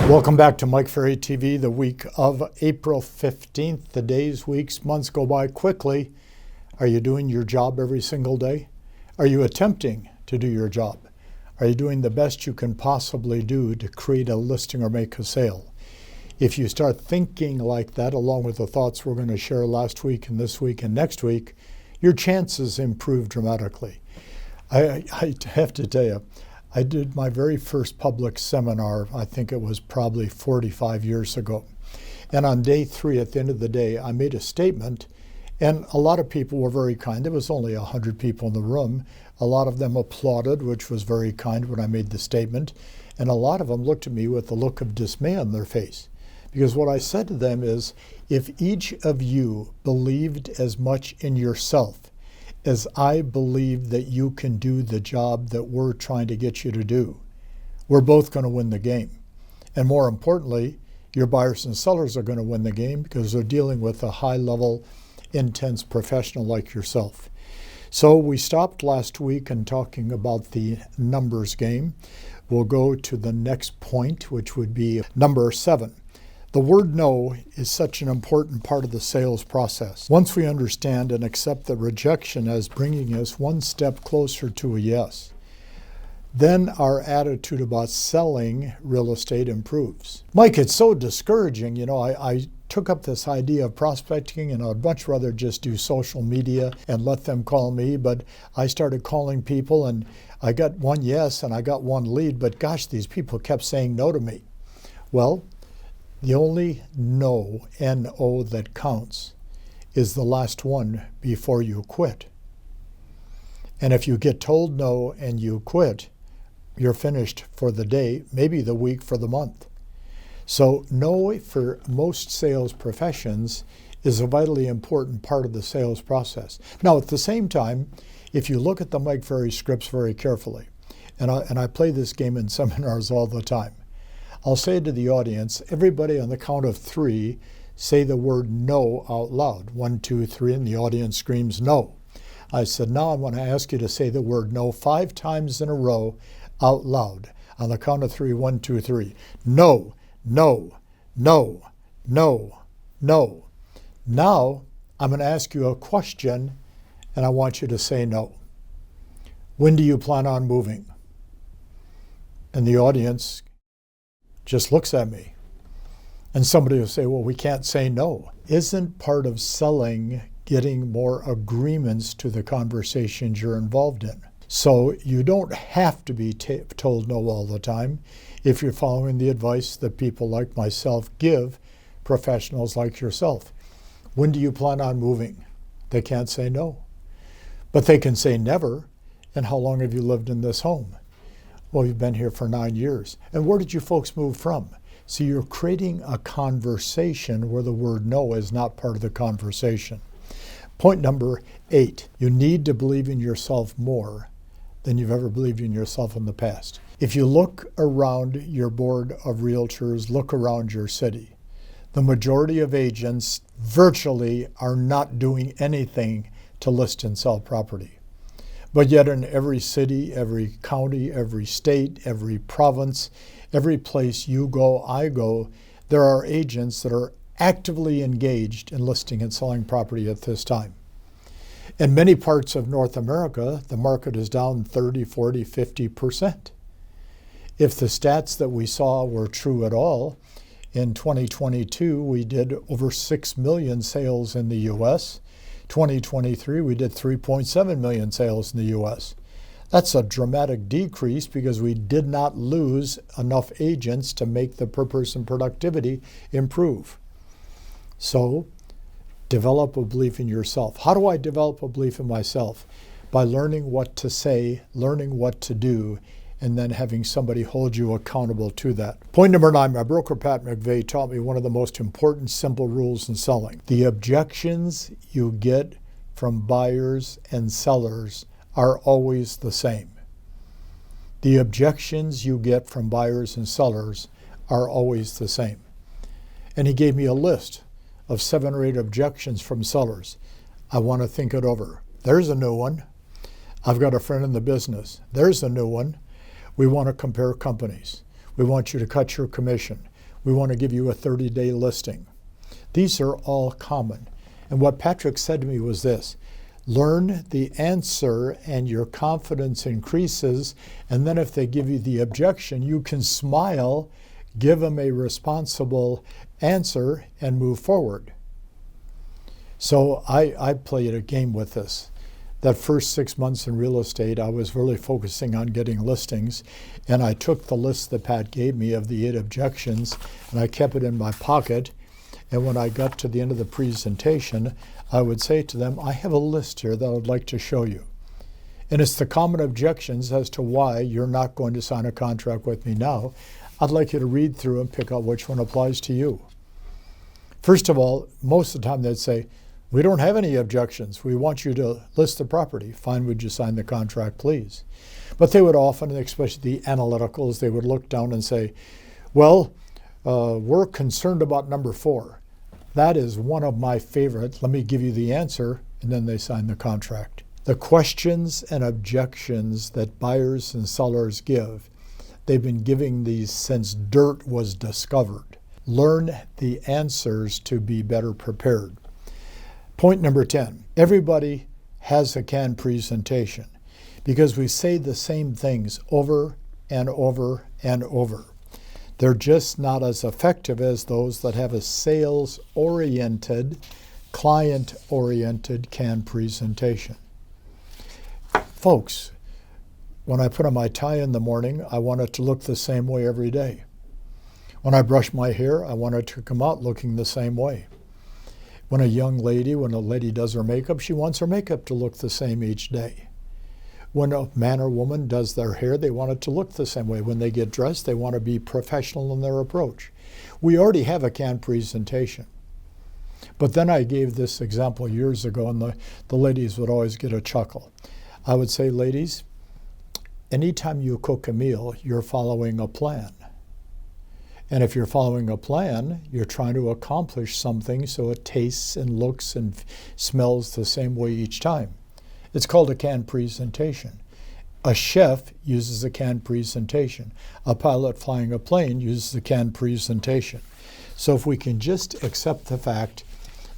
Welcome back to Mike Ferry TV, the week of April 15th. The days, weeks, months go by quickly. Are you doing your job every single day? Are you attempting to do your job? Are you doing the best you can possibly do to create a listing or make a sale? If you start thinking like that, along with the thoughts we're going to share last week and this week and next week, your chances improve dramatically. I have to tell you, I did my very first public seminar, I think it was probably 45 years ago. And on day 3, at the end of the day, I made a statement, and a lot of people were very kind. There was only 100 people in the room. A lot of them applauded, which was very kind when I made the statement. And a lot of them looked at me with a look of dismay on their face. Because what I said to them is, if each of you believed as much in yourself as I believe that you can do the job that we're trying to get you to do, we're both going to win the game. And more importantly, your buyers and sellers are going to win the game because they're dealing with a high-level, intense professional like yourself. So we stopped last week and talking about the numbers game. We'll go to the next point, which would be number 7. The word no is such an important part of the sales process. Once we understand and accept the rejection as bringing us one step closer to a yes, then our attitude about selling real estate improves. Mike, it's so discouraging. I took up this idea of prospecting, and I'd much rather just do social media and let them call me, but I started calling people, and I got one yes and I got one lead, but gosh, these people kept saying no to me. Well, the only no, N-O, that counts is the last one before you quit. And if you get told no and you quit, you're finished for the day, maybe the week, for the month. So no, for most sales professions, is a vitally important part of the sales process. Now, at the same time, if you look at the Mike Ferry scripts very carefully, and I play this game in seminars all the time, I'll say to the audience, everybody on the count of 3, say the word no out loud. 1, 2, 3, and the audience screams no. I said, now I'm going to ask you to say the word no 5 times in a row out loud. On the count of 3, 1, 2, 3. No, no, no, no, no. Now I'm going to ask you a question, and I want you to say no. When do you plan on moving? And the audience just looks at me. And somebody will say, well, we can't say no. Isn't part of selling getting more agreements to the conversations you're involved in? So you don't have to be told no all the time if you're following the advice that people like myself give professionals like yourself. When do you plan on moving? They can't say no. But they can say never. And how long have you lived in this home? Well, you've been here for 9 years. And where did you folks move from? So you're creating a conversation where the word no is not part of the conversation. Point number 8, you need to believe in yourself more than you've ever believed in yourself in the past. If you look around your board of realtors, look around your city, the majority of agents virtually are not doing anything to list and sell property. But yet in every city, every county, every state, every province, every place you go, I go, there are agents that are actively engaged in listing and selling property at this time. In many parts of North America, the market is down 30, 40, 50%. If the stats that we saw were true at all, in 2022, we did over 6 million sales in the U.S., 2023, we did 3.7 million sales in the U.S. That's a dramatic decrease because we did not lose enough agents to make the per person productivity improve. So develop a belief in yourself. How do I develop a belief in myself? By learning what to say, learning what to do, and then having somebody hold you accountable to that. Point number 9, my broker Pat McVeigh taught me one of the most important simple rules in selling. The objections you get from buyers and sellers are always the same. The objections you get from buyers and sellers are always the same. And he gave me a list of 7 or 8 objections from sellers. I want to think it over. There's a new one. I've got a friend in the business. There's a new one. We want to compare companies. We want you to cut your commission. We want to give you a 30-day listing. These are all common. And what Patrick said to me was this: learn the answer and your confidence increases, and then if they give you the objection, you can smile, give them a responsible answer, and move forward. So I played a game with this. That first 6 months in real estate, I was really focusing on getting listings, and I took the list that Pat gave me of the 8 objections, and I kept it in my pocket. And when I got to the end of the presentation, I would say to them, I have a list here that I would like to show you. And it's the common objections as to why you're not going to sign a contract with me now. I'd like you to read through and pick out which one applies to you. First of all, most of the time they'd say, we don't have any objections. We want you to list the property. Fine, would you sign the contract, please? But they would often, especially the analyticals, they would look down and say, well, we're concerned about number 4. That is one of my favorites. Let me give you the answer, and then they sign the contract. The questions and objections that buyers and sellers give, they've been giving these since dirt was discovered. Learn the answers to be better prepared. Point number 10, everybody has a canned presentation because we say the same things over and over and over. They're just not as effective as those that have a sales-oriented, client-oriented canned presentation. Folks, when I put on my tie in the morning, I want it to look the same way every day. When I brush my hair, I want it to come out looking the same way. When a lady does her makeup, she wants her makeup to look the same each day. When a man or woman does their hair, they want it to look the same way. When they get dressed, they want to be professional in their approach. We already have a canned presentation. But then I gave this example years ago, and the ladies would always get a chuckle. I would say, ladies, anytime you cook a meal, you're following a plan. And if you're following a plan, you're trying to accomplish something so it tastes and looks and smells the same way each time. It's called a canned presentation. A chef uses a canned presentation. A pilot flying a plane uses a canned presentation. So if we can just accept the fact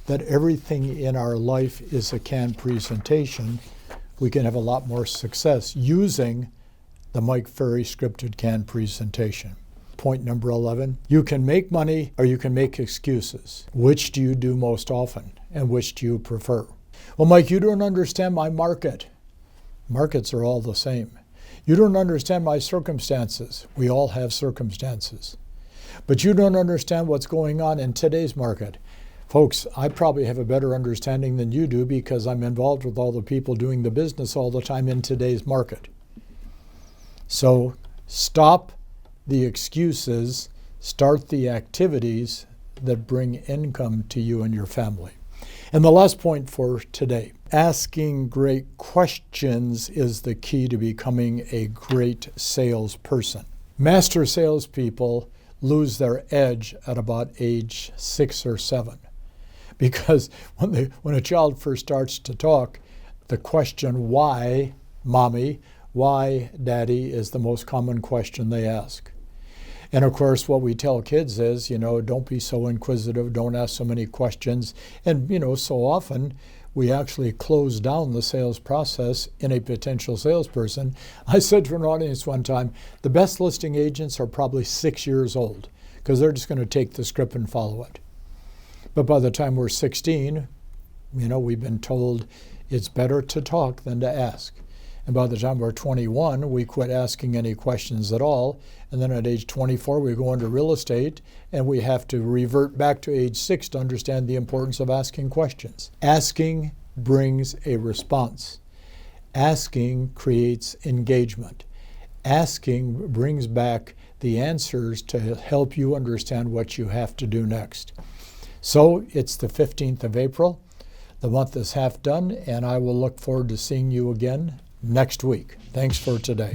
that everything in our life is a canned presentation, we can have a lot more success using the Mike Ferry scripted canned presentation. Point number 11, you can make money or you can make excuses. Which do you do most often and which do you prefer? Well, Mike, you don't understand my market. Markets are all the same. You don't understand my circumstances. We all have circumstances. But you don't understand what's going on in today's market. Folks, I probably have a better understanding than you do because I'm involved with all the people doing the business all the time in today's market. So stop the excuses, start the activities that bring income to you and your family. And the last point for today, asking great questions is the key to becoming a great salesperson. Master salespeople lose their edge at about age 6 or 7 because when a child first starts to talk, the question, why, mommy, why, daddy, is the most common question they ask. And of course, what we tell kids is, don't be so inquisitive, don't ask so many questions. And, so often we actually close down the sales process in a potential salesperson. I said to an audience one time, the best listing agents are probably 6 years old because they're just going to take the script and follow it. But by the time we're 16, we've been told it's better to talk than to ask. And by the time we're 21, we quit asking any questions at all. And then at age 24, we go into real estate and we have to revert back to age 6 to understand the importance of asking questions. Asking brings a response. Asking creates engagement. Asking brings back the answers to help you understand what you have to do next. So it's the 15th of April. The month is half done, and I will look forward to seeing you again next week. Thanks for today.